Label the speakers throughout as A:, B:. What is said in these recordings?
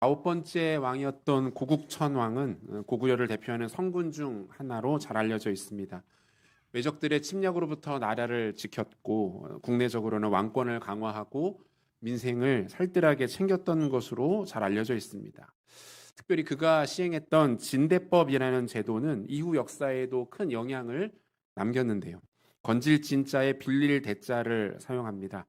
A: 아홉 번째 왕이었던 고국천왕은 고구려를 대표하는 성군 중 하나로 잘 알려져 있습니다. 외적들의 침략으로부터 나라를 지켰고 국내적으로는 왕권을 강화하고 민생을 살뜰하게 챙겼던 것으로 잘 알려져 있습니다. 특별히 그가 시행했던 진대법이라는 제도는 이후 역사에도 큰 영향을 남겼는데요. 건질 진자에 빌릴 대자를 사용합니다.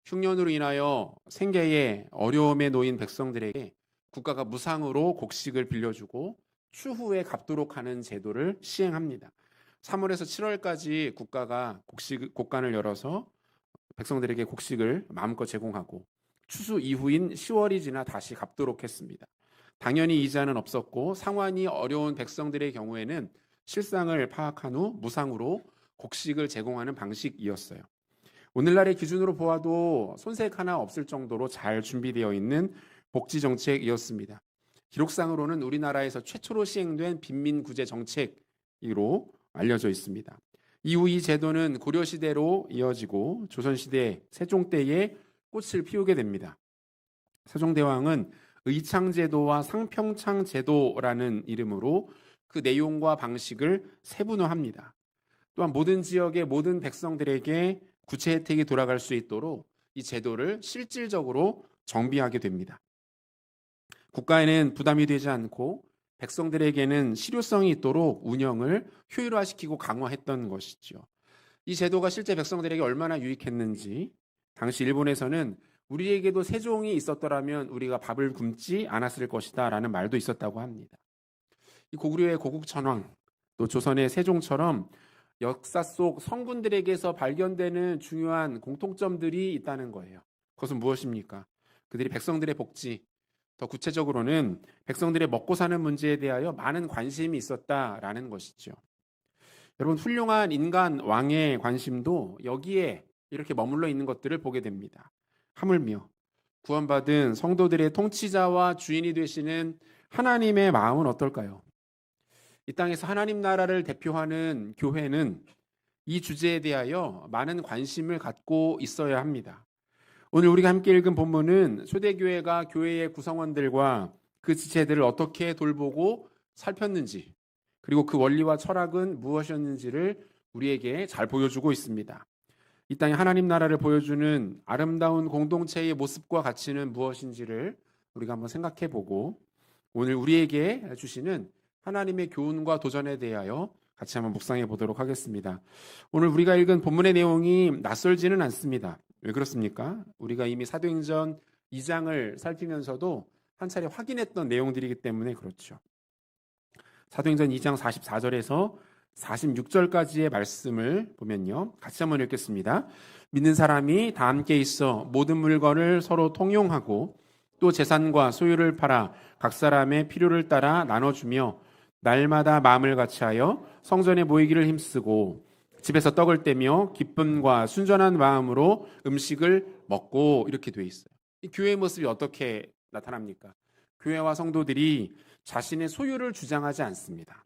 A: 흉년으로 인하여 생계에 어려움에 놓인 백성들에게 국가가 무상으로 곡식을 빌려주고 추후에 갚도록 하는 제도를 시행합니다. 3월에서 7월까지 국가가 곡간을 열어서 백성들에게 곡식을 마음껏 제공하고 추수 이후인 10월이 지나 다시 갚도록 했습니다. 당연히 이자는 없었고 상환이 어려운 백성들의 경우에는 실상을 파악한 후 무상으로 곡식을 제공하는 방식이었어요. 오늘날의 기준으로 보아도 손색 하나 없을 정도로 잘 준비되어 있는 복지 정책이었습니다. 기록상으로는 우리나라에서 최초로 시행된 빈민구제 정책으로 알려져 있습니다. 이후 이 제도는 고려시대로 이어지고 조선시대 세종 때에 꽃을 피우게 됩니다. 세종대왕은 의창제도와 상평창제도라는 이름으로 그 내용과 방식을 세분화합니다. 또한 모든 지역의 모든 백성들에게 구체 혜택이 돌아갈 수 있도록 이 제도를 실질적으로 정비하게 됩니다. 국가에는 부담이 되지 않고 백성들에게는 실효성이 있도록 운영을 효율화시키고 강화했던 것이죠. 이 제도가 실제 백성들에게 얼마나 유익했는지 당시 일본에서는 우리에게도 세종이 있었더라면 우리가 밥을 굶지 않았을 것이다 라는 말도 있었다고 합니다. 이 고구려의 고국천왕 또 조선의 세종처럼 역사 속 성군들에게서 발견되는 중요한 공통점들이 있다는 거예요. 그것은 무엇입니까? 그들이 백성들의 복지, 더 구체적으로는 백성들의 먹고 사는 문제에 대하여 많은 관심이 있었다라는 것이죠. 여러분, 훌륭한 인간 왕의 관심도 여기에 이렇게 머물러 있는 것들을 보게 됩니다. 하물며 구원받은 성도들의 통치자와 주인이 되시는 하나님의 마음은 어떨까요? 이 땅에서 하나님 나라를 대표하는 교회는 이 주제에 대하여 많은 관심을 갖고 있어야 합니다. 오늘 우리가 함께 읽은 본문은 초대교회가 교회의 구성원들과 그 지체들을 어떻게 돌보고 살폈는지, 그리고 그 원리와 철학은 무엇이었는지를 우리에게 잘 보여주고 있습니다. 이 땅에 하나님 나라를 보여주는 아름다운 공동체의 모습과 가치는 무엇인지를 우리가 한번 생각해 보고 오늘 우리에게 주시는 하나님의 교훈과 도전에 대하여 같이 한번 묵상해 보도록 하겠습니다. 오늘 우리가 읽은 본문의 내용이 낯설지는 않습니다. 왜 그렇습니까? 우리가 이미 사도행전 2장을 살피면서도 한 차례 확인했던 내용들이기 때문에 그렇죠. 사도행전 2장 44절에서 46절까지의 말씀을 보면요. 같이 한번 읽겠습니다. 믿는 사람이 다 함께 있어 모든 물건을 서로 통용하고 또 재산과 소유를 팔아 각 사람의 필요를 따라 나눠주며 날마다 마음을 같이하여 성전에 모이기를 힘쓰고 집에서 떡을 떼며 기쁨과 순전한 마음으로 음식을 먹고 이렇게 돼 있어요. 이 교회의 모습이 어떻게 나타납니까? 교회와 성도들이 자신의 소유를 주장하지 않습니다.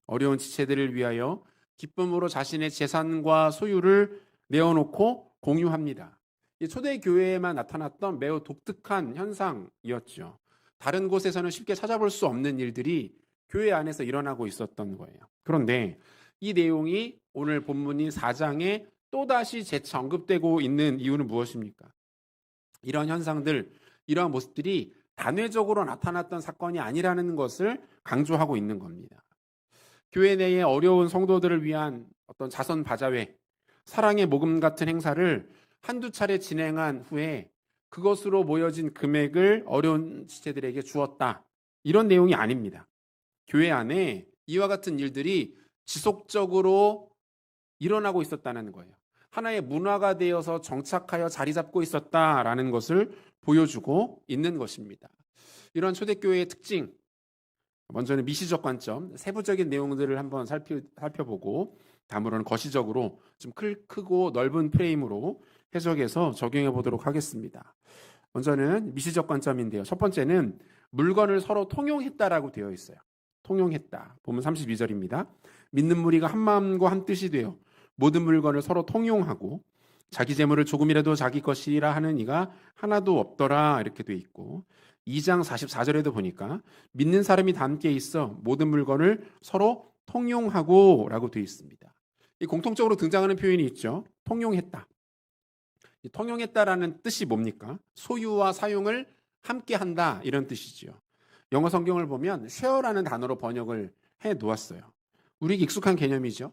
A: 어려운 지체들을 위하여 기쁨으로 자신의 재산과 소유를 내어놓고 공유합니다. 이 초대교회에만 나타났던 매우 독특한 현상이었죠. 다른 곳에서는 쉽게 찾아볼 수 없는 일들이 교회 안에서 일어나고 있었던 거예요. 그런데 이 내용이 오늘 본문인 4장에 또다시 재언급되고 있는 이유는 무엇입니까? 이런 현상들, 이러한 모습들이 단회적으로 나타났던 사건이 아니라는 것을 강조하고 있는 겁니다. 교회 내의 어려운 성도들을 위한 어떤 자선 바자회, 사랑의 모금 같은 행사를 한두 차례 진행한 후에 그것으로 모여진 금액을 어려운 지체들에게 주었다. 이런 내용이 아닙니다. 교회 안에 이와 같은 일들이 지속적으로 일어나고 있었다는 거예요. 하나의 문화가 되어서 정착하여 자리 잡고 있었다라는 것을 보여주고 있는 것입니다. 이런 초대교회의 특징, 먼저는 미시적 관점, 세부적인 내용들을 한번 살펴보고 다음으로는 거시적으로 좀 크고 넓은 프레임으로 해석해서 적용해 보도록 하겠습니다. 먼저는 미시적 관점인데요. 첫 번째는 물건을 서로 통용했다라고 되어 있어요. 통용했다. 보면 32절입니다. 믿는 무리가 한 마음과 한 뜻이 되어 모든 물건을 서로 통용하고 자기 재물을 조금이라도 자기 것이라 하는 이가 하나도 없더라 이렇게 돼 있고 2장 44절에도 보니까 믿는 사람이 다 함께 있어 모든 물건을 서로 통용하고 라고 되어 있습니다. 이 공통적으로 등장하는 표현이 있죠. 통용했다. 이 통용했다라는 뜻이 뭡니까? 소유와 사용을 함께 한다 이런 뜻이지요. 영어 성경을 보면 share라는 단어로 번역을 해 놓았어요. 우리에게 익숙한 개념이죠.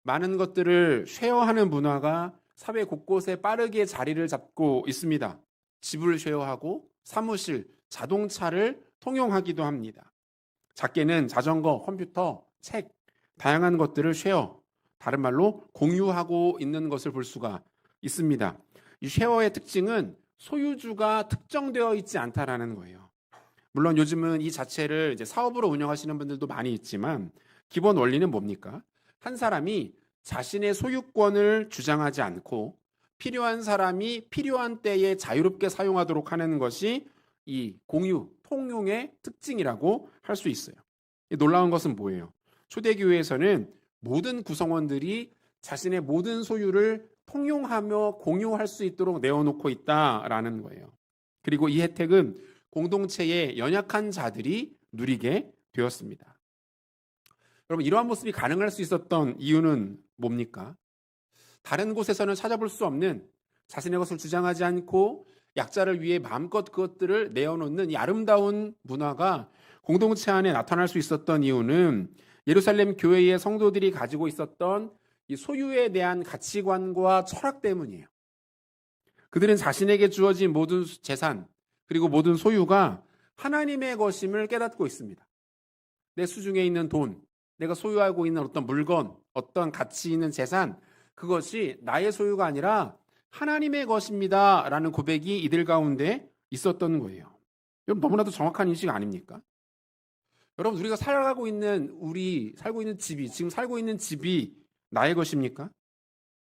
A: 많은 것들을 쉐어하는 문화가 사회 곳곳에 빠르게 자리를 잡고 있습니다. 집을 쉐어하고 사무실, 자동차를 통용하기도 합니다. 작게는 자전거, 컴퓨터, 책, 다양한 것들을 쉐어, 다른 말로 공유하고 있는 것을 볼 수가 있습니다. 이 쉐어의 특징은 소유주가 특정되어 있지 않다라는 거예요. 물론 요즘은 이 자체를 이제 사업으로 운영하시는 분들도 많이 있지만 기본 원리는 뭡니까? 한 사람이 자신의 소유권을 주장하지 않고 필요한 사람이 필요한 때에 자유롭게 사용하도록 하는 것이 이 공유, 통용의 특징이라고 할 수 있어요. 놀라운 것은 뭐예요? 초대교회에서는 모든 구성원들이 자신의 모든 소유를 통용하며 공유할 수 있도록 내어놓고 있다라는 거예요. 그리고 이 혜택은 공동체의 연약한 자들이 누리게 되었습니다. 여러분, 이러한 모습이 가능할 수 있었던 이유는 뭡니까? 다른 곳에서는 찾아볼 수 없는 자신의 것을 주장하지 않고 약자를 위해 마음껏 그것들을 내어놓는 이 아름다운 문화가 공동체 안에 나타날 수 있었던 이유는 예루살렘 교회의 성도들이 가지고 있었던 이 소유에 대한 가치관과 철학 때문이에요. 그들은 자신에게 주어진 모든 재산 그리고 모든 소유가 하나님의 것임을 깨닫고 있습니다. 내 수중에 있는 돈, 내가 소유하고 있는 어떤 물건, 어떤 가치 있는 재산, 그것이 나의 소유가 아니라 하나님의 것입니다 라는 고백이 이들 가운데 있었던 거예요. 여러분, 너무나도 정확한 인식 아닙니까? 여러분, 우리가 살고 있는 집이, 지금 살고 있는 집이 나의 것입니까?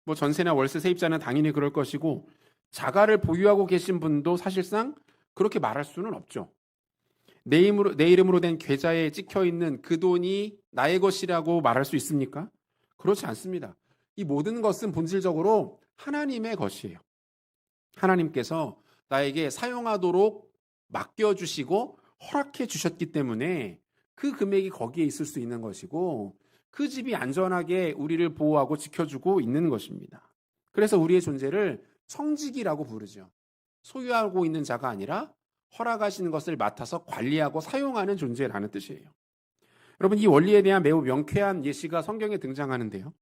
A: 뭐 전세나 월세 세입자는 당연히 그럴 것이고 자가를 보유하고 계신 분도 사실상 그렇게 말할 수는 없죠. 내 이름으로 된 계좌에 찍혀 있는 그 돈이 나의 것이라고 말할 수 있습니까? 그렇지 않습니다. 이 모든 것은 본질적으로 하나님의 것이에요. 하나님께서 나에게 사용하도록 맡겨주시고 허락해 주셨기 때문에 그 금액이 거기에 있을 수 있는 것이고 그 집이 안전하게 우리를 보호하고 지켜주고 있는 것입니다. 그래서 우리의 존재를 청지기라고 부르죠. 소유하고 있는 자가 아니라 허락하시는 것을 맡아서 관리하고 사용하는 존재라는 뜻이에요. 여러분, 이 원리에 대한 매우 명쾌한 예시가 성경에 등장하는데요.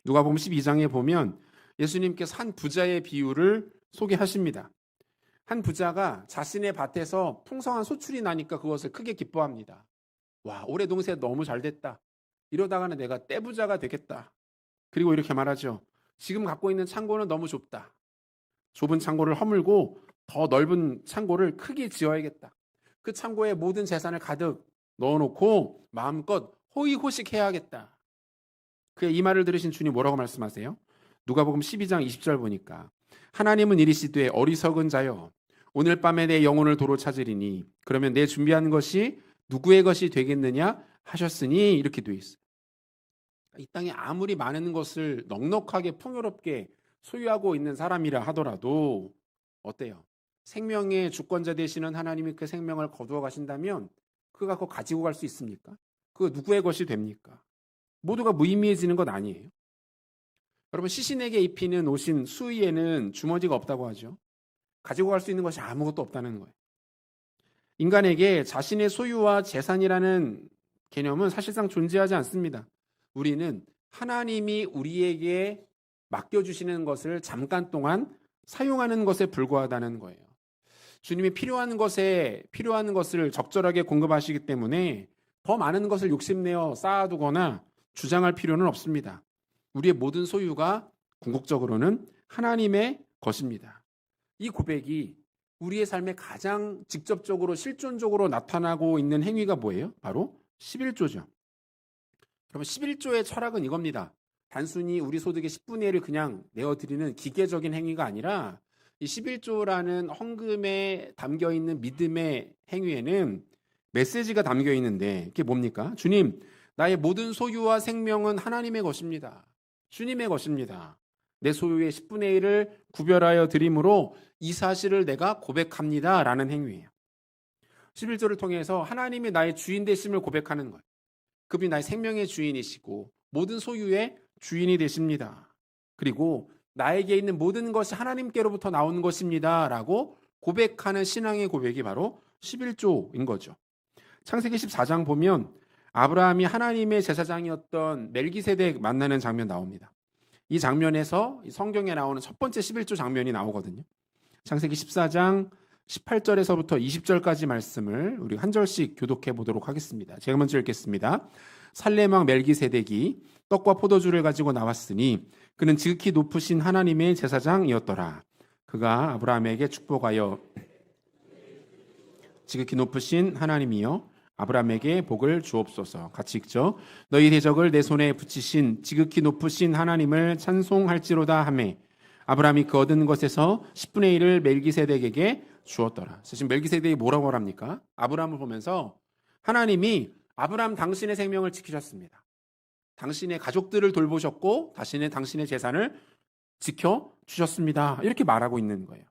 A: 누가복음 12장에 보면 예수님께서 한 부자의 비유를 소개하십니다. 한 부자가 자신의 밭에서 풍성한 소출이 나니까 그것을 크게 기뻐합니다. 와, 올해 동세 너무 잘 됐다. 이러다가는 내가 떼부자가 되겠다. 그리고 이렇게 말하죠. 지금 갖고 있는 창고는 너무 좁다. 좁은 창고를 허물고 더 넓은 창고를 크게 지어야겠다. 그 창고에 모든 재산을 가득 넣어놓고 마음껏 호의호식해야겠다. 그의 이 말을 들으신 주님 뭐라고 말씀하세요? 누가복음 12장 20절 보니까 하나님은 이르시되 어리석은 자여 오늘 밤에 내 영혼을 도로 찾으리니 그러면 내 준비한 것이 누구의 것이 되겠느냐 하셨으니 이렇게 되어 있어요. 이 땅에 아무리 많은 것을 넉넉하게 풍요롭게 소유하고 있는 사람이라 하더라도 어때요? 생명의 주권자 되시는 하나님이 그 생명을 거두어 가신다면 그거 갖고 가지고 갈 수 있습니까? 그거 누구의 것이 됩니까? 모두가 무의미해지는 것 아니에요? 여러분, 시신에게 입히는 옷인 수의에는 주머니가 없다고 하죠. 가지고 갈 수 있는 것이 아무것도 없다는 거예요. 인간에게 자신의 소유와 재산이라는 개념은 사실상 존재하지 않습니다. 우리는 하나님이 우리에게 맡겨주시는 것을 잠깐 동안 사용하는 것에 불과하다는 거예요. 주님이 필요한 것을 적절하게 공급하시기 때문에 더 많은 것을 욕심내어 쌓아두거나 주장할 필요는 없습니다. 우리의 모든 소유가 궁극적으로는 하나님의 것입니다. 이 고백이 우리의 삶에 가장 직접적으로 실존적으로 나타나고 있는 행위가 뭐예요? 바로 11조죠. 여러분, 11조의 철학은 이겁니다. 단순히 우리 소득의 10분의 1을 그냥 내어드리는 기계적인 행위가 아니라 이 11조라는 헌금에 담겨있는 믿음의 행위에는 메시지가 담겨 있는데 그게 뭡니까? 주님, 나의 모든 소유와 생명은 하나님의 것입니다. 주님의 것입니다. 내 소유의 10분의 1을 구별하여 드림으로 이 사실을 내가 고백합니다 라는 행위예요. 11조를 통해서 하나님이 나의 주인 되심을 고백하는 거예요. 그분이 나의 생명의 주인이시고 모든 소유의 주인이 되십니다. 그리고 나에게 있는 모든 것이 하나님께로부터 나오는 것입니다 라고 고백하는 신앙의 고백이 바로 11조인 거죠. 창세기 14장 보면 아브라함이 하나님의 제사장이었던 멜기세덱 만나는 장면 나옵니다. 이 장면에서 성경에 나오는 첫 번째 11조 장면이 나오거든요. 창세기 14장 18절에서부터 20절까지 말씀을 우리 한 절씩 교독해 보도록 하겠습니다. 제가 먼저 읽겠습니다. 살렘 왕 멜기세덱이 떡과 포도주를 가지고 나왔으니 그는 지극히 높으신 하나님의 제사장이었더라. 그가 아브라함에게 축복하여 지극히 높으신 하나님이여 아브라함에게 복을 주옵소서. 같이 읽죠. 너희 대적을 내 손에 붙이신 지극히 높으신 하나님을 찬송할지로다 하매 아브라함이 그 얻은 것에서 10분의 1을 멜기세덱에게 주었더라. 지금 멜기세덱이 뭐라고 합니까? 아브라함을 보면서 하나님이 아브라함 당신의 생명을 지키셨습니다. 당신의 가족들을 돌보셨고 당신의 재산을 지켜주셨습니다. 이렇게 말하고 있는 거예요.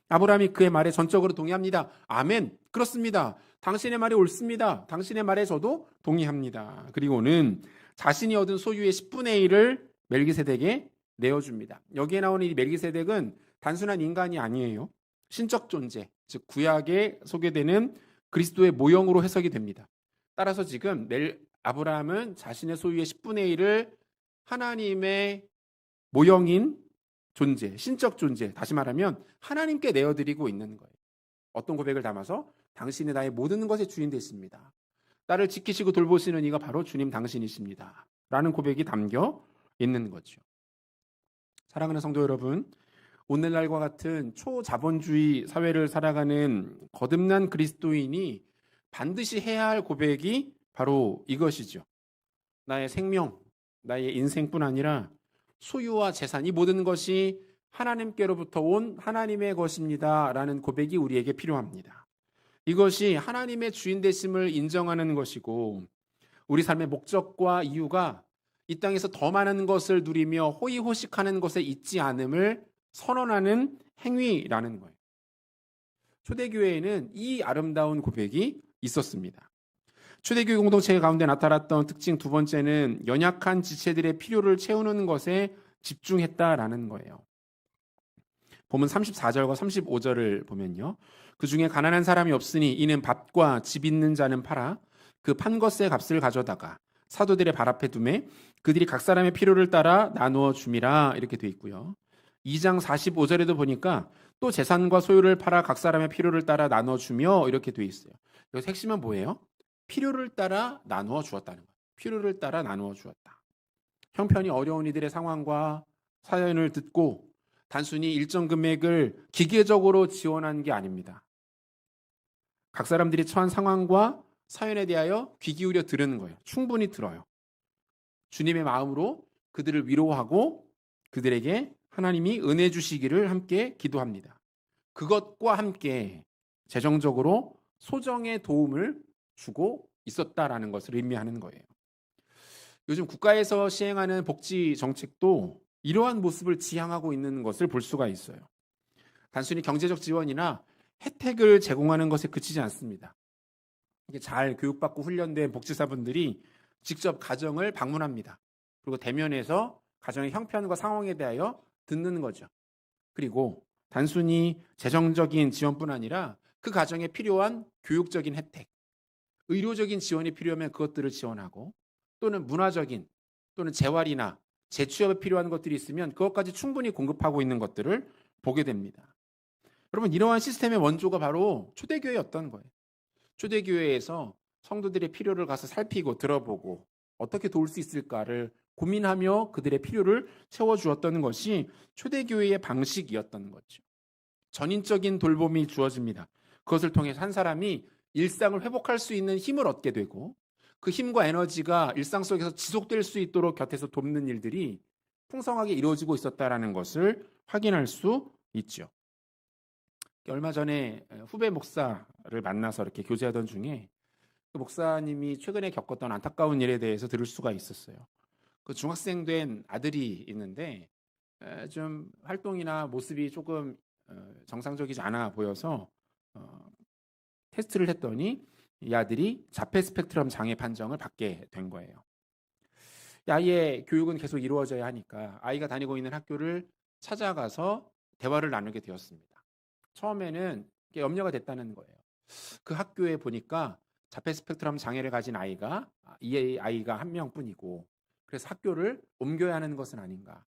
A: 아브라함이 그의 말에 전적으로 동의합니다. 아멘. 그렇습니다. 당신의 말이 옳습니다. 당신의 말에 저도 동의합니다. 그리고는 자신이 얻은 소유의 10분의 1을 멜기세덱에 내어줍니다. 여기에 나오는 이 멜기세덱은 단순한 인간이 아니에요. 신적 존재, 즉 구약에 소개되는 그리스도의 모형으로 해석이 됩니다. 따라서 지금 아브라함은 자신의 소유의 10분의 1을 하나님의 모형인 존재, 신적 존재, 다시 말하면 하나님께 내어드리고 있는 거예요. 어떤 고백을 담아서 당신이 나의 모든 것의 주인 되십니다. 나를 지키시고 돌보시는 이가 바로 주님 당신이십니다. 라는 고백이 담겨 있는 거죠. 사랑하는 성도 여러분, 오늘날과 같은 초자본주의 사회를 살아가는 거듭난 그리스도인이 반드시 해야 할 고백이 바로 이것이죠. 나의 생명, 나의 인생뿐 아니라 소유와 재산, 이 모든 것이 하나님께로부터 온 하나님의 것입니다. 라는 고백이 우리에게 필요합니다. 이것이 하나님의 주인 되심을 인정하는 것이고 우리 삶의 목적과 이유가 이 땅에서 더 많은 것을 누리며 호의호식하는 것에 있지 않음을 선언하는 행위라는 거예요. 초대교회에는 이 아름다운 고백이 있었습니다. 초대교회 공동체 가운데 나타났던 특징 두 번째는 연약한 지체들의 필요를 채우는 것에 집중했다라는 거예요. 보면 34절과 35절을 보면요. 그 중에 가난한 사람이 없으니 이는 밭과 집 있는 자는 팔아 그 판 것의 값을 가져다가 사도들의 발 앞에 두매 그들이 각 사람의 필요를 따라 나누어 줌이라 이렇게 돼 있고요. 2장 45절에도 보니까 또 재산과 소유를 팔아 각 사람의 필요를 따라 나누어 주며 이렇게 돼 있어요. 여기서 핵심은 뭐예요? 필요를 따라 나누어 주었다는 거예요. 필요를 따라 나누어 주었다. 형편이 어려운 이들의 상황과 사연을 듣고 단순히 일정 금액을 기계적으로 지원한 게 아닙니다. 각 사람들이 처한 상황과 사연에 대하여 귀 기울여 들으는 거예요. 충분히 들어요. 주님의 마음으로 그들을 위로하고 그들에게 하나님이 은혜 주시기를 함께 기도합니다. 그것과 함께 재정적으로 소정의 도움을 주고 있었다라는 것을 의미하는 거예요. 요즘 국가에서 시행하는 복지 정책도 이러한 모습을 지향하고 있는 것을 볼 수가 있어요. 단순히 경제적 지원이나 혜택을 제공하는 것에 그치지 않습니다. 이게 잘 교육받고 훈련된 복지사분들이 직접 가정을 방문합니다. 그리고 대면해서 가정의 형편과 상황에 대하여 듣는 거죠. 그리고 단순히 재정적인 지원뿐 아니라 그 가정에 필요한 교육적인 혜택, 의료적인 지원이 필요하면 그것들을 지원하고 또는 문화적인 또는 재활이나 재취업에 필요한 것들이 있으면 그것까지 충분히 공급하고 있는 것들을 보게 됩니다. 여러분, 이러한 시스템의 원조가 바로 초대교회였던 거예요. 초대교회에서 성도들의 필요를 가서 살피고 들어보고 어떻게 도울 수 있을까를 고민하며 그들의 필요를 채워주었던 것이 초대교회의 방식이었던 거죠. 전인적인 돌봄이 주어집니다. 그것을 통해 한 사람이 일상을 회복할 수 있는 힘을 얻게 되고 그 힘과 에너지가 일상 속에서 지속될 수 있도록 곁에서 돕는 일들이 풍성하게 이루어지고 있었다는 것을 확인할 수 있죠. 얼마 전에 후배 목사를 만나서 이렇게 교제하던 중에 그 목사님이 최근에 겪었던 안타까운 일에 대해서 들을 수가 있었어요. 그 중학생 된 아들이 있는데 좀 활동이나 모습이 조금 정상적이지 않아 보여서 테스트를 했더니 이 아들이 자폐 스펙트럼 장애 판정을 받게 된 거예요. 이 아이의 교육은 계속 이루어져야 하니까 아이가 다니고 있는 학교를 찾아가서 대화를 나누게 되었습니다. 처음에는 염려가 됐다는 거예요. 그 학교에 보니까 자폐 스펙트럼 장애를 가진 아이가 이 아이가 한 명뿐이고, 그래서 학교를 옮겨야 하는 것은 아닌가,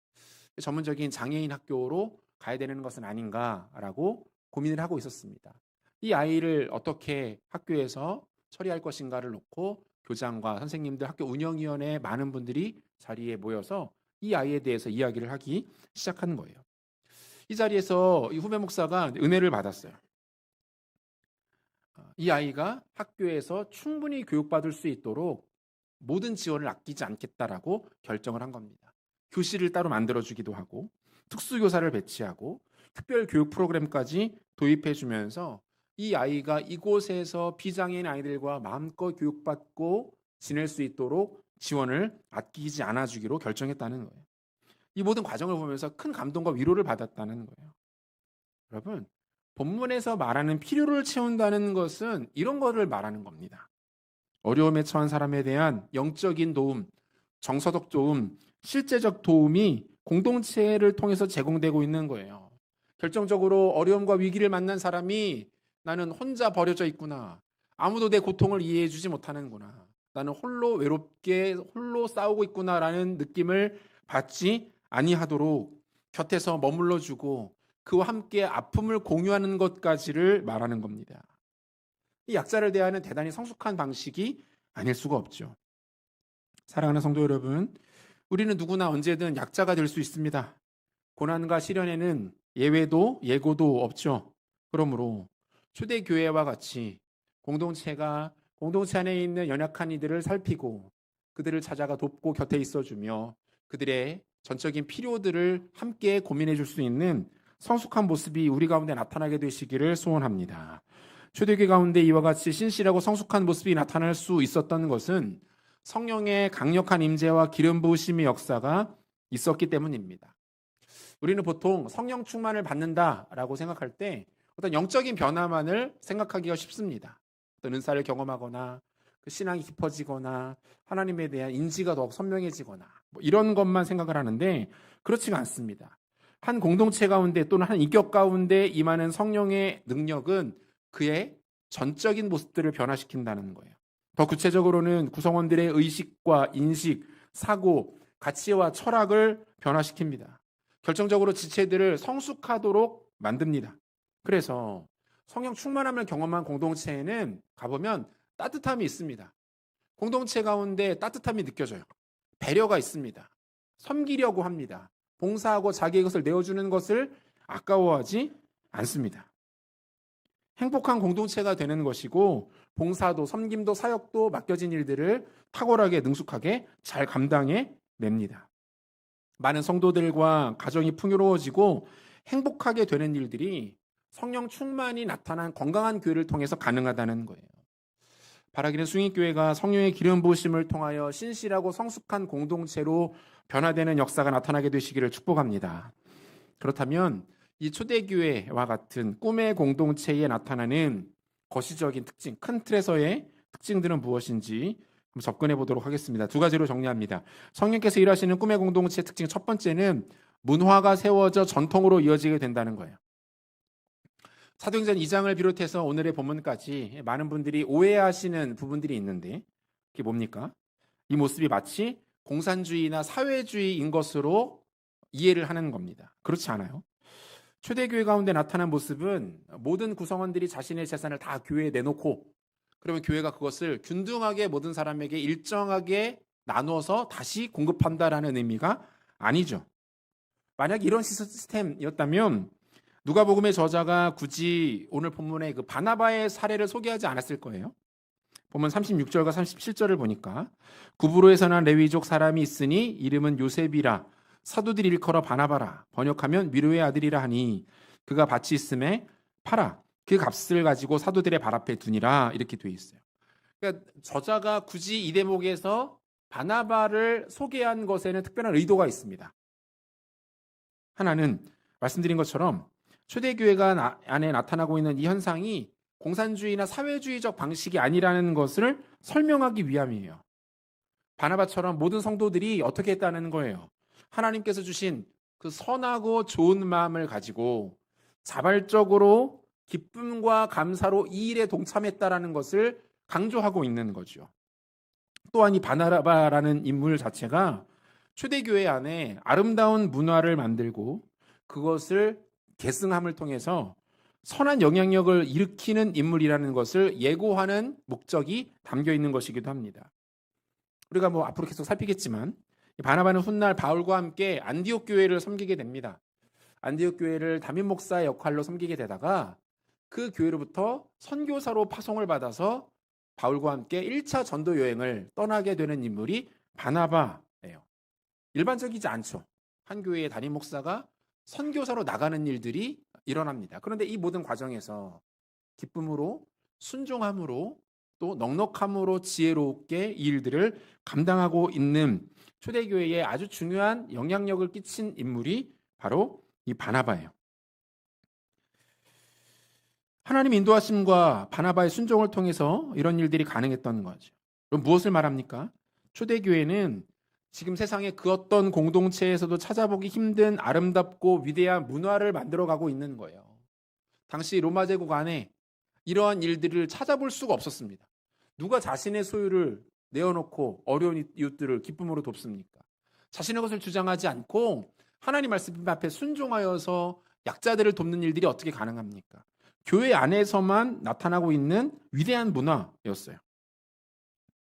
A: 전문적인 장애인 학교로 가야 되는 것은 아닌가라고 고민을 하고 있었습니다. 이 아이를 어떻게 학교에서 처리할 것인가를 놓고 교장과 선생님들, 학교 운영위원회 많은 분들이 자리에 모여서 이 아이에 대해서 이야기를 하기 시작한 거예요. 이 자리에서 이 후배 목사가 은혜를 받았어요. 이 아이가 학교에서 충분히 교육받을 수 있도록 모든 지원을 아끼지 않겠다라고 결정을 한 겁니다. 교실을 따로 만들어주기도 하고 특수교사를 배치하고 특별 교육 프로그램까지 도입해주면서 이 아이가 이곳에서 비장애인 아이들과 마음껏 교육받고 지낼 수 있도록 지원을 아끼지 않아주기로 결정했다는 거예요. 이 모든 과정을 보면서 큰 감동과 위로를 받았다는 거예요. 여러분, 본문에서 말하는 필요를 채운다는 것은 이런 거를 말하는 겁니다. 어려움에 처한 사람에 대한 영적인 도움, 정서적 도움, 실제적 도움이 공동체를 통해서 제공되고 있는 거예요. 결정적으로 어려움과 위기를 만난 사람이 나는 혼자 버려져 있구나, 아무도 내 고통을 이해해 주지 못하는구나, 나는 홀로 외롭게 홀로 싸우고 있구나라는 느낌을 받지 아니하도록 곁에서 머물러 주고 그와 함께 아픔을 공유하는 것까지를 말하는 겁니다. 이 약자를 대하는 대단히 성숙한 방식이 아닐 수가 없죠. 사랑하는 성도 여러분, 우리는 누구나 언제든 약자가 될 수 있습니다. 고난과 시련에는 예외도 예고도 없죠. 그러므로 초대교회와 같이 공동체가 공동체 안에 있는 연약한 이들을 살피고 그들을 찾아가 돕고 곁에 있어주며 그들의 전적인 필요들을 함께 고민해 줄 수 있는 성숙한 모습이 우리 가운데 나타나게 되시기를 소원합니다. 초대교회 가운데 이와 같이 신실하고 성숙한 모습이 나타날 수 있었던 것은 성령의 강력한 임재와 기름 부으심의 역사가 있었기 때문입니다. 우리는 보통 성령 충만을 받는다라고 생각할 때 어떤 영적인 변화만을 생각하기가 쉽습니다. 어떤 은사를 경험하거나 그 신앙이 깊어지거나 하나님에 대한 인지가 더욱 선명해지거나 이런 것만 생각을 하는데 그렇지가 않습니다. 한 공동체 가운데 또는 한 인격 가운데 임하는 성령의 능력은 그의 전적인 모습들을 변화시킨다는 거예요. 더 구체적으로는 구성원들의 의식과 인식, 사고, 가치와 철학을 변화시킵니다. 결정적으로 지체들을 성숙하도록 만듭니다. 그래서 성령 충만함을 경험한 공동체에는 가보면 따뜻함이 있습니다. 공동체 가운데 따뜻함이 느껴져요. 배려가 있습니다. 섬기려고 합니다. 봉사하고 자기의 것을 내어주는 것을 아까워하지 않습니다. 행복한 공동체가 되는 것이고 봉사도 섬김도 사역도 맡겨진 일들을 탁월하게 능숙하게 잘 감당해 냅니다. 많은 성도들과 가정이 풍요로워지고 행복하게 되는 일들이 성령 충만이 나타난 건강한 교회를 통해서 가능하다는 거예요. 바라기는 숭인교회가 성령의 기름 부으심을 통하여 신실하고 성숙한 공동체로 변화되는 역사가 나타나게 되시기를 축복합니다. 그렇다면 이 초대교회와 같은 꿈의 공동체에 나타나는 거시적인 특징, 큰 틀에서의 특징들은 무엇인지 한번 접근해 보도록 하겠습니다. 두 가지로 정리합니다. 성령께서 일하시는 꿈의 공동체의 특징 첫 번째는 문화가 세워져 전통으로 이어지게 된다는 거예요. 사도행전 2장을 비롯해서 오늘의 본문까지 많은 분들이 오해하시는 부분들이 있는데 그게 뭡니까? 이 모습이 마치 공산주의나 사회주의인 것으로 이해를 하는 겁니다. 그렇지 않아요. 초대교회 가운데 나타난 모습은 모든 구성원들이 자신의 재산을 다 교회에 내놓고 그러면 교회가 그것을 균등하게 모든 사람에게 일정하게 나누어서 다시 공급한다라는 의미가 아니죠. 만약 이런 시스템이었다면 누가복음의 저자가 굳이 오늘 본문의 그 바나바의 사례를 소개하지 않았을 거예요. 본문 36절과 37절을 보니까 구브로에서 난 레위족 사람이 있으니 이름은 요셉이라 사도들이 일컬어 바나바라 번역하면 위로의 아들이라 하니 그가 밭이 있음에 팔아 그 값을 가지고 사도들의 발 앞에 두니라 이렇게 되어 있어요. 그러니까 저자가 굳이 이 대목에서 바나바를 소개한 것에는 특별한 의도가 있습니다. 하나는 말씀드린 것처럼 초대교회가 안에 나타나고 있는 이 현상이 공산주의나 사회주의적 방식이 아니라는 것을 설명하기 위함이에요. 바나바처럼 모든 성도들이 어떻게 했다는 거예요. 하나님께서 주신 그 선하고 좋은 마음을 가지고 자발적으로 기쁨과 감사로 이 일에 동참했다라는 것을 강조하고 있는 거죠. 또한 이 바나바라는 인물 자체가 초대교회 안에 아름다운 문화를 만들고 그것을 계승함을 통해서 선한 영향력을 일으키는 인물이라는 것을 예고하는 목적이 담겨 있는 것이기도 합니다. 우리가 앞으로 계속 살피겠지만 바나바는 훗날 바울과 함께 안디옥 교회를 섬기게 됩니다. 안디옥 교회를 담임 목사의 역할로 섬기게 되다가 그 교회로부터 선교사로 파송을 받아서 바울과 함께 1차 전도 여행을 떠나게 되는 인물이 바나바예요. 일반적이지 않죠. 한 교회의 담임 목사가 선교사로 나가는 일들이 일어납니다. 그런데 이 모든 과정에서 기쁨으로, 순종함으로, 또 넉넉함으로 지혜롭게 이 일들을 감당하고 있는 초대교회에 아주 중요한 영향력을 끼친 인물이 바로 이 바나바예요. 하나님 인도하심과 바나바의 순종을 통해서 이런 일들이 가능했던 거죠. 그럼 무엇을 말합니까? 초대교회는 지금 세상의 그 어떤 공동체에서도 찾아보기 힘든 아름답고 위대한 문화를 만들어가고 있는 거예요. 당시 로마 제국 안에 이러한 일들을 찾아볼 수가 없었습니다. 누가 자신의 소유를 내어놓고 어려운 이웃들을 기쁨으로 돕습니까? 자신의 것을 주장하지 않고 하나님 말씀 앞에 순종하여서 약자들을 돕는 일들이 어떻게 가능합니까? 교회 안에서만 나타나고 있는 위대한 문화였어요.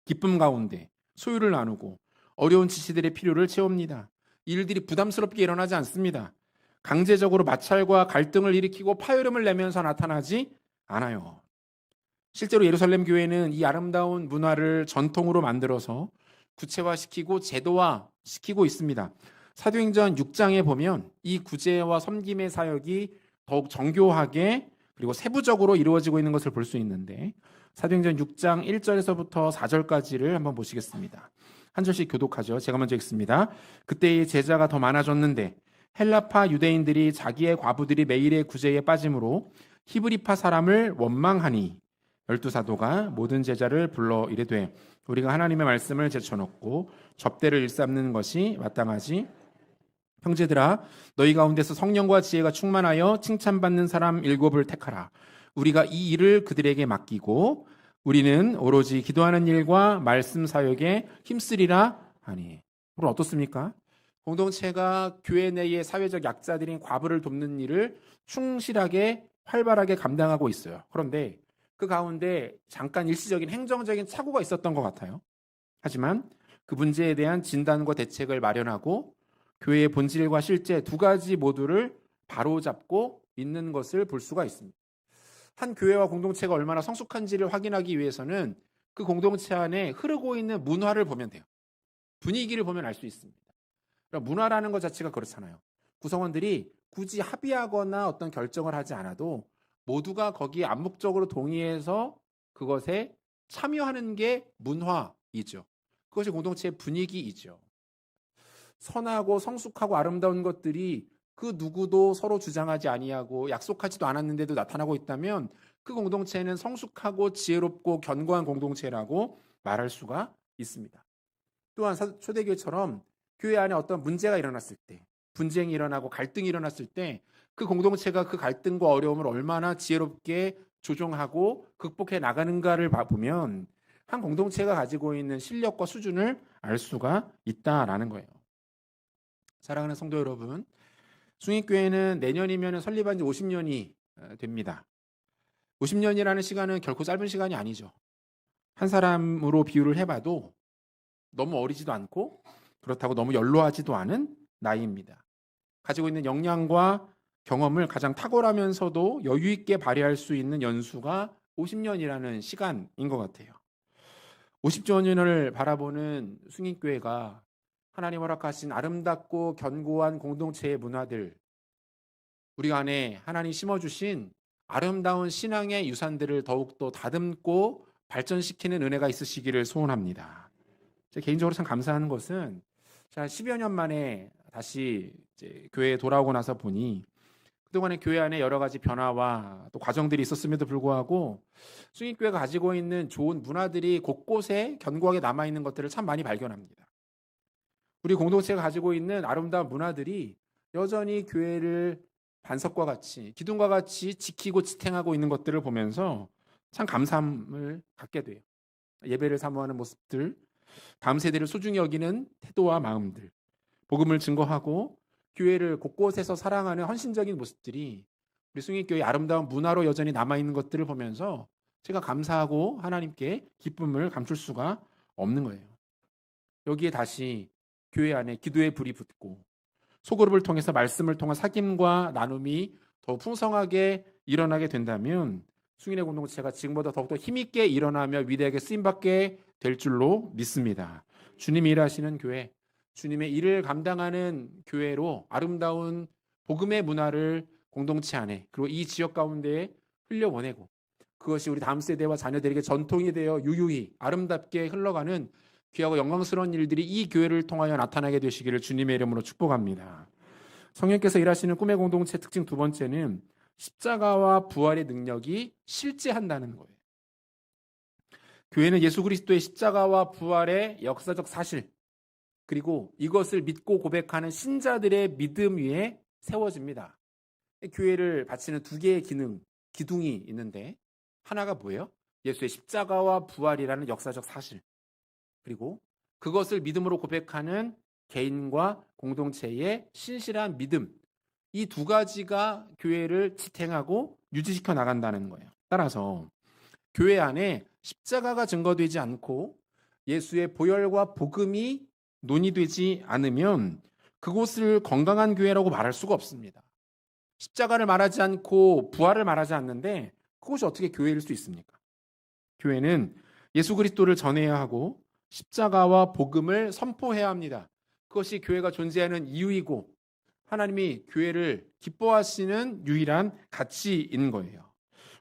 A: 기쁨 가운데 소유를 나누고 어려운 지체들의 필요를 채웁니다. 이 일들이 부담스럽게 일어나지 않습니다. 강제적으로 마찰과 갈등을 일으키고 파열음을 내면서 나타나지 않아요. 실제로 예루살렘 교회는 이 아름다운 문화를 전통으로 만들어서 구체화시키고 제도화시키고 있습니다. 사도행전 6장에 보면 이 구제와 섬김의 사역이 더욱 정교하게 그리고 세부적으로 이루어지고 있는 것을 볼 수 있는데 사도행전 6장 1절에서부터 4절까지를 한번 보시겠습니다. 한 절씩 교독하죠. 제가 먼저 읽습니다. 그때의 제자가 더 많아졌는데 헬라파 유대인들이 자기의 과부들이 매일의 구제에 빠짐으로 히브리파 사람을 원망하니 12사도가 모든 제자를 불러 이르되 우리가 하나님의 말씀을 제쳐놓고 접대를 일삼는 것이 마땅하지. 형제들아 너희 가운데서 성령과 지혜가 충만하여 칭찬받는 사람 7을 택하라. 우리가 이 일을 그들에게 맡기고 우리는 오로지 기도하는 일과 말씀 사역에 힘쓰리라 하니. 그럼 어떻습니까? 공동체가 교회 내의 사회적 약자들인 과부를 돕는 일을 충실하게 활발하게 감당하고 있어요. 그런데 그 가운데 잠깐 일시적인 행정적인 착오가 있었던 것 같아요. 하지만 그 문제에 대한 진단과 대책을 마련하고 교회의 본질과 실제 두 가지 모두를 바로잡고 있는 것을 볼 수가 있습니다. 한 교회와 공동체가 얼마나 성숙한지를 확인하기 위해서는 그 공동체 안에 흐르고 있는 문화를 보면 돼요. 분위기를 보면 알 수 있습니다. 그러니까 문화라는 것 자체가 그렇잖아요. 구성원들이 굳이 합의하거나 어떤 결정을 하지 않아도 모두가 거기에 암묵적으로 동의해서 그것에 참여하는 게 문화이죠. 그것이 공동체의 분위기이죠. 선하고 성숙하고 아름다운 것들이 그 누구도 서로 주장하지 아니하고 약속하지도 않았는데도 나타나고 있다면 그 공동체는 성숙하고 지혜롭고 견고한 공동체라고 말할 수가 있습니다. 또한 초대교회처럼 교회 안에 어떤 문제가 일어났을 때, 분쟁이 일어나고 갈등이 일어났을 때 그 공동체가 그 갈등과 어려움을 얼마나 지혜롭게 조정하고 극복해 나가는가를 보면 한 공동체가 가지고 있는 실력과 수준을 알 수가 있다라는 거예요. 사랑하는 성도 여러분, 숭익교회는 내년이면 설립한 지 50년이 됩니다. 50년이라는 시간은 결코 짧은 시간이 아니죠. 한 사람으로 비유를 해봐도 너무 어리지도 않고 그렇다고 너무 연로하지도 않은 나이입니다. 가지고 있는 역량과 경험을 가장 탁월하면서도 여유 있게 발휘할 수 있는 연수가 50년이라는 시간인 것 같아요. 50주년을 바라보는 숭익교회가 하나님 허락하신 아름답고 견고한 공동체의 문화들, 우리 안에 하나님 심어주신 아름다운 신앙의 유산들을 더욱더 다듬고 발전시키는 은혜가 있으시기를 소원합니다. 제가 개인적으로 참 감사하는 것은 제가 10여 년 만에 다시 이제 교회에 돌아오고 나서 보니 그동안에 교회 안에 여러 가지 변화와 또 과정들이 있었음에도 불구하고 숭일교회가 가지고 있는 좋은 문화들이 곳곳에 견고하게 남아있는 것들을 참 많이 발견합니다. 우리 공동체가 가지고 있는 아름다운 문화들이 여전히 교회를 반석과 같이 기둥과 같이 지키고 지탱하고 있는 것들을 보면서 참 감사함을 갖게 돼요. 예배를 사모하는 모습들, 다음 세대를 소중히 여기는 태도와 마음들, 복음을 증거하고 교회를 곳곳에서 사랑하는 헌신적인 모습들이 우리 숭일교회의 아름다운 문화로 여전히 남아있는 것들을 보면서 제가 감사하고 하나님께 기쁨을 감출 수가 없는 거예요. 여기에 다시 교회 안에 기도의 불이 붙고 소그룹을 통해서 말씀을 통한 사귐과 나눔이 더 풍성하게 일어나게 된다면 숭인의 공동체가 지금보다 더욱더 힘있게 일어나며 위대하게 쓰임받게 될 줄로 믿습니다. 주님이 일하시는 교회, 주님의 일을 감당하는 교회로 아름다운 복음의 문화를 공동체 안에 그리고 이 지역 가운데에 흘려보내고 그것이 우리 다음 세대와 자녀들에게 전통이 되어 유유히 아름답게 흘러가는 귀하고 영광스러운 일들이 이 교회를 통하여 나타나게 되시기를 주님의 이름으로 축복합니다. 성령께서 일하시는 꿈의 공동체 특징 두 번째는 십자가와 부활의 능력이 실제한다는 거예요. 교회는 예수 그리스도의 십자가와 부활의 역사적 사실 그리고 이것을 믿고 고백하는 신자들의 믿음 위에 세워집니다. 교회를 바치는 두 개의 기둥이 있는데 하나가 뭐예요? 예수의 십자가와 부활이라는 역사적 사실 그리고 그것을 믿음으로 고백하는 개인과 공동체의 신실한 믿음 이 두 가지가 교회를 지탱하고 유지시켜 나간다는 거예요. 따라서 교회 안에 십자가가 증거되지 않고 예수의 보혈과 복음이 논의되지 않으면 그곳을 건강한 교회라고 말할 수가 없습니다. 십자가를 말하지 않고 부활을 말하지 않는데 그것이 어떻게 교회일 수 있습니까? 교회는 예수 그리스도를 전해야 하고 십자가와 복음을 선포해야 합니다. 그것이 교회가 존재하는 이유이고 하나님이 교회를 기뻐하시는 유일한 가치인 거예요.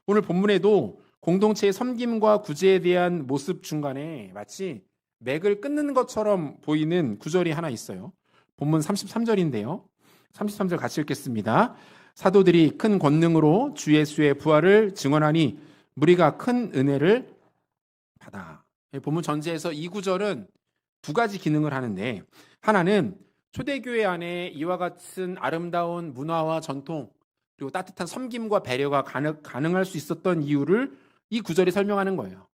A: 오늘 본문에도 공동체의 섬김과 구제에 대한 모습 중간에 마치 맥을 끊는 것처럼 보이는 구절이 하나 있어요. 본문 33절인데요. 33절 같이 읽겠습니다. 사도들이 큰 권능으로 주 예수의 부활을 증언하니 무리가 큰 은혜를 받아. 본문 전체에서 이 구절은 두 가지 기능을 하는데 하나는 초대교회 안에 이와 같은 아름다운 문화와 전통 그리고 따뜻한 섬김과 배려가 가능할 수 있었던 이유를 이 구절이 설명하는 거예요.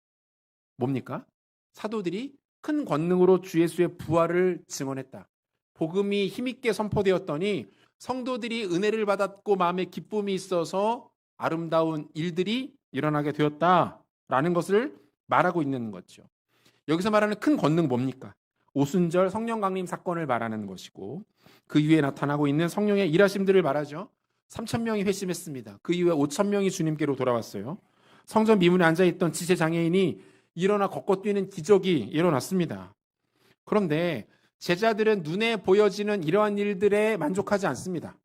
A: 뭡니까? 사도들이 큰 권능으로 주 예수의 부활을 증언했다. 복음이 힘있게 선포되었더니 성도들이 은혜를 받았고 마음에 기쁨이 있어서 아름다운 일들이 일어나게 되었다라는 것을 말하고 있는 거죠. 여기서 말하는 큰 권능 뭡니까? 오순절 성령 강림 사건을 말하는 것이고 그 이후에 나타나고 있는 성령의 일하심들을 말하죠. 3,000명이 회심했습니다. 그 이후에 5,000명이 주님께로 돌아왔어요. 성전 미문에 앉아있던 지체장애인이 일어나 걷고 뛰는 기적이 일어났습니다. 그런데 제자들은 눈에 보여지는 이러한 일들에 만족하지 않습니다.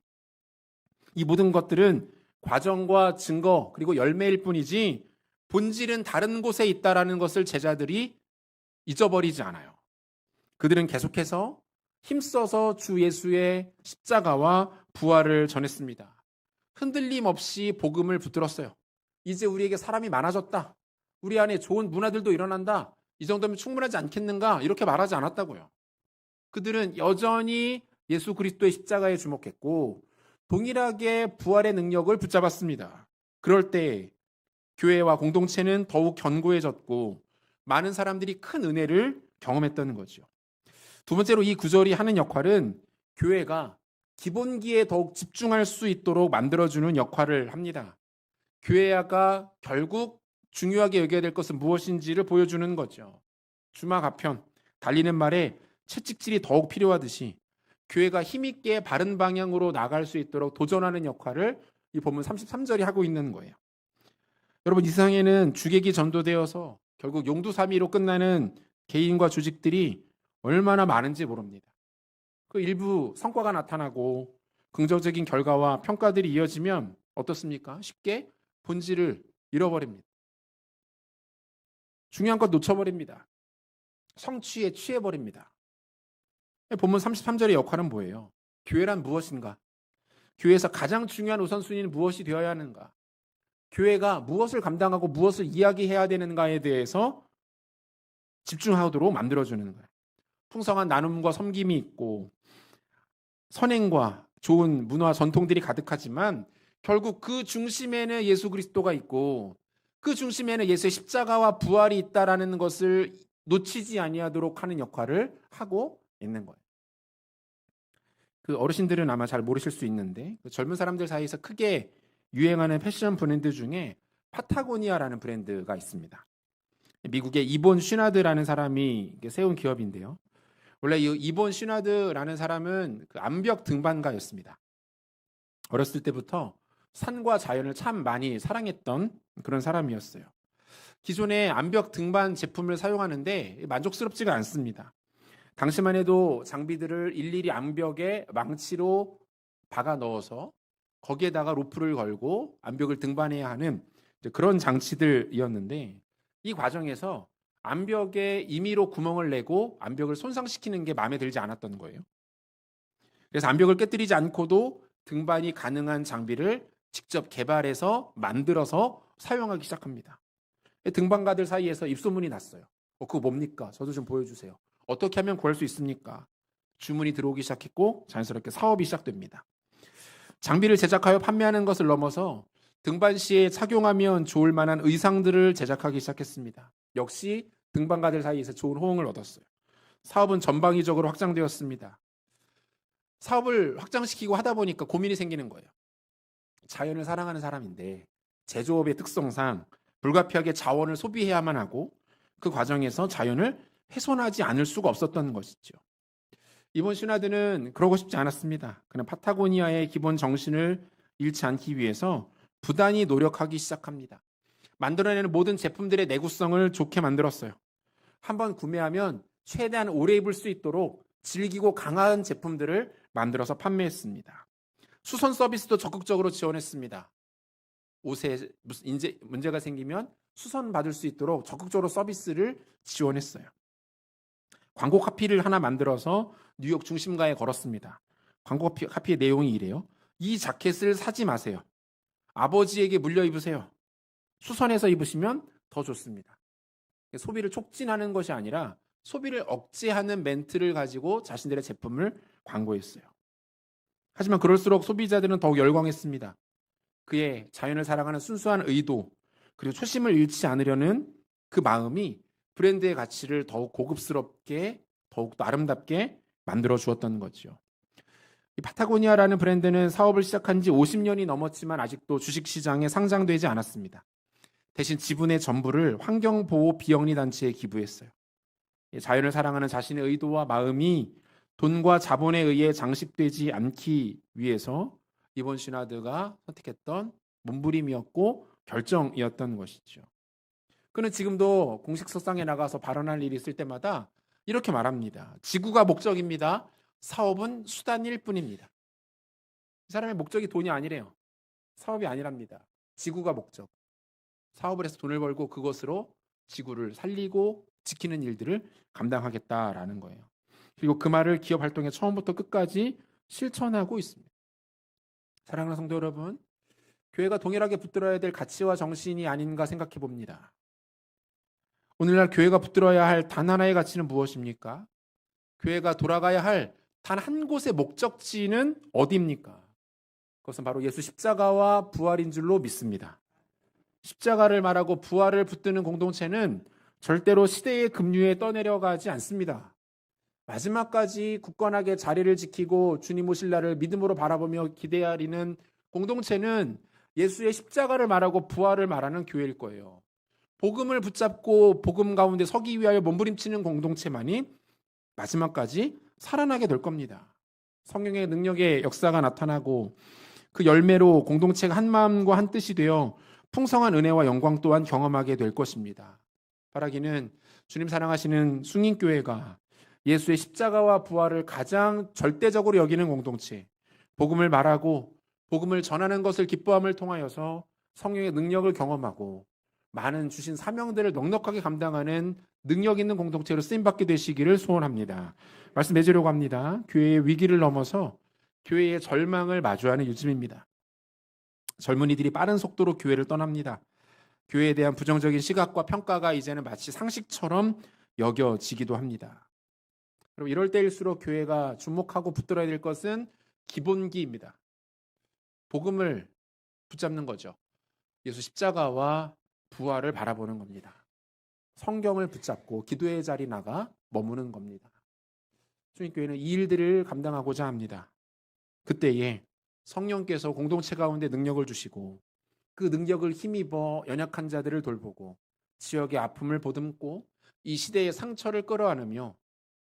A: 이 모든 것들은 과정과 증거 그리고 열매일 뿐이지 본질은 다른 곳에 있다라는 것을 제자들이 잊어버리지 않아요. 그들은 계속해서 힘써서 주 예수의 십자가와 부활을 전했습니다. 흔들림 없이 복음을 붙들었어요. 이제 우리에게 사람이 많아졌다. 우리 안에 좋은 문화들도 일어난다. 이 정도면 충분하지 않겠는가? 이렇게 말하지 않았다고요. 그들은 여전히 예수 그리스도의 십자가에 주목했고 동일하게 부활의 능력을 붙잡았습니다. 그럴 때 교회와 공동체는 더욱 견고해졌고 많은 사람들이 큰 은혜를 경험했다는 거죠. 두 번째로 이 구절이 하는 역할은 교회가 기본기에 더욱 집중할 수 있도록 만들어주는 역할을 합니다. 교회가 결국 중요하게 여겨야 될 것은 무엇인지를 보여주는 거죠. 주마가편 달리는 말에 채찍질이 더욱 필요하듯이 교회가 힘있게 바른 방향으로 나갈 수 있도록 도전하는 역할을 이 본문 33절이 하고 있는 거예요. 여러분 이 세상에는 주객이 전도되어서 결국 용두사미로 끝나는 개인과 조직들이 얼마나 많은지 모릅니다. 그 일부 성과가 나타나고 긍정적인 결과와 평가들이 이어지면 어떻습니까? 쉽게 본질을 잃어버립니다. 중요한 것 놓쳐버립니다. 성취에 취해버립니다. 본문 33절의 역할은 뭐예요? 교회란 무엇인가? 교회에서 가장 중요한 우선순위는 무엇이 되어야 하는가? 교회가 무엇을 감당하고 무엇을 이야기해야 되는가에 대해서 집중하도록 만들어주는 거예요. 풍성한 나눔과 섬김이 있고 선행과 좋은 문화 전통들이 가득하지만 결국 그 중심에는 예수 그리스도가 있고 그 중심에는 예수의 십자가와 부활이 있다라는 것을 놓치지 아니하도록 하는 역할을 하고 있는 거예요. 그 어르신들은 아마 잘 모르실 수 있는데 그 젊은 사람들 사이에서 크게 유행하는 패션 브랜드 중에 파타고니아라는 브랜드가 있습니다. 미국의 이본 슈나드라는 사람이 세운 기업인데요. 원래 이 이본 슈나드라는 사람은 그 암벽 등반가였습니다. 어렸을 때부터 산과 자연을 참 많이 사랑했던 그런 사람이었어요. 기존의 암벽 등반 제품을 사용하는데 만족스럽지가 않습니다. 당시만 해도 장비들을 일일이 암벽에 망치로 박아 넣어서 거기에다가 로프를 걸고 암벽을 등반해야 하는 그런 장치들이었는데 이 과정에서 암벽에 임의로 구멍을 내고 암벽을 손상시키는 게 마음에 들지 않았던 거예요. 그래서 암벽을 깨뜨리지 않고도 등반이 가능한 장비를 직접 개발해서 만들어서 사용하기 시작합니다. 등반가들 사이에서 입소문이 났어요. 그거 뭡니까? 저도 좀 보여주세요. 어떻게 하면 구할 수 있습니까? 주문이 들어오기 시작했고 자연스럽게 사업이 시작됩니다. 장비를 제작하여 판매하는 것을 넘어서 등반 시에 착용하면 좋을 만한 의상들을 제작하기 시작했습니다. 역시 등반가들 사이에서 좋은 호응을 얻었어요. 사업은 전방위적으로 확장되었습니다. 사업을 확장시키고 하다 보니까 고민이 생기는 거예요. 자연을 사랑하는 사람인데 제조업의 특성상 불가피하게 자원을 소비해야만 하고 그 과정에서 자연을 훼손하지 않을 수가 없었던 것이죠. 이번 슈나드는 그러고 싶지 않았습니다. 그는 파타고니아의 기본 정신을 잃지 않기 위해서 부단히 노력하기 시작합니다. 만들어내는 모든 제품들의 내구성을 좋게 만들었어요. 한번 구매하면 최대한 오래 입을 수 있도록 질기고 강한 제품들을 만들어서 판매했습니다. 수선 서비스도 적극적으로 지원했습니다. 옷에 문제가 생기면 수선 받을 수 있도록 적극적으로 서비스를 지원했어요. 광고 카피를 하나 만들어서 뉴욕 중심가에 걸었습니다. 광고 카피의 내용이 이래요. 이 자켓을 사지 마세요. 아버지에게 물려 입으세요. 수선해서 입으시면 더 좋습니다. 소비를 촉진하는 것이 아니라 소비를 억제하는 멘트를 가지고 자신들의 제품을 광고했어요. 하지만 그럴수록 소비자들은 더욱 열광했습니다. 그의 자연을 사랑하는 순수한 의도 그리고 초심을 잃지 않으려는 그 마음이 브랜드의 가치를 더욱 고급스럽게 더욱 더 아름답게 만들어 주었던 거죠. 이 파타고니아라는 브랜드는 사업을 시작한 지 50년이 넘었지만 아직도 주식시장에 상장되지 않았습니다. 대신 지분의 전부를 환경보호 비영리 단체에 기부했어요. 자연을 사랑하는 자신의 의도와 마음이 돈과 자본에 의해 장식되지 않기 위해서 이본 슈나드가 선택했던 몸부림이었고 결정이었던 것이죠. 그는 지금도 공식 석상에 나가서 발언할 일이 있을 때마다 이렇게 말합니다. 지구가 목적입니다. 사업은 수단일 뿐입니다. 이 사람의 목적이 돈이 아니래요. 사업이 아니랍니다. 지구가 목적. 사업을 해서 돈을 벌고 그것으로 지구를 살리고 지키는 일들을 감당하겠다라는 거예요. 그리고 그 말을 기업 활동의 처음부터 끝까지 실천하고 있습니다. 사랑하는 성도 여러분, 교회가 동일하게 붙들어야 될 가치와 정신이 아닌가 생각해 봅니다. 오늘날 교회가 붙들어야 할 단 하나의 가치는 무엇입니까? 교회가 돌아가야 할 단 한 곳의 목적지는 어디입니까? 그것은 바로 예수 십자가와 부활인 줄로 믿습니다. 십자가를 말하고 부활을 붙드는 공동체는 절대로 시대의 급류에 떠내려가지 않습니다. 마지막까지 굳건하게 자리를 지키고 주님 오실 날을 믿음으로 바라보며 기대하리는 공동체는 예수의 십자가를 말하고 부활을 말하는 교회일 거예요. 복음을 붙잡고 복음 가운데 서기 위하여 몸부림치는 공동체만이 마지막까지 살아나게 될 겁니다. 성령의 능력의 역사가 나타나고 그 열매로 공동체가 한 마음과 한 뜻이 되어 풍성한 은혜와 영광 또한 경험하게 될 것입니다. 바라기는 주님 사랑하시는 숭인교회가 예수의 십자가와 부활을 가장 절대적으로 여기는 공동체, 복음을 말하고 복음을 전하는 것을 기뻐함을 통하여서 성령의 능력을 경험하고 많은 주신 사명들을 넉넉하게 감당하는 능력 있는 공동체로 쓰임받게 되시기를 소원합니다. 말씀 맺으려고 합니다. 교회의 위기를 넘어서 교회의 절망을 마주하는 요즘입니다. 젊은이들이 빠른 속도로 교회를 떠납니다. 교회에 대한 부정적인 시각과 평가가 이제는 마치 상식처럼 여겨지기도 합니다. 그리고 이럴 때일수록 교회가 주목하고 붙들어야 될 것은 기본기입니다. 복음을 붙잡는 거죠. 예수 십자가와 부활을 바라보는 겁니다. 성경을 붙잡고 기도의 자리 나가 머무는 겁니다. 주님교회는 이 일들을 감당하고자 합니다. 그때에 성령께서 공동체 가운데 능력을 주시고 그 능력을 힘입어 연약한 자들을 돌보고 지역의 아픔을 보듬고 이 시대의 상처를 끌어안으며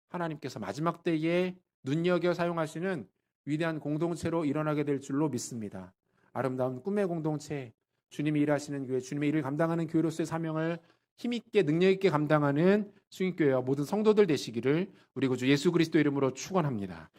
A: 하나님께서 마지막 때에 눈여겨 사용하시는 위대한 공동체로 일어나게 될 줄로 믿습니다. 아름다운 꿈의 공동체, 주님이 일하시는 교회, 주님의 일을 감당하는 교회로서의 사명을 힘있게 능력있게 감당하는 수인교회와 모든 성도들 되시기를 우리 구주 예수 그리스도 이름으로 축원합니다.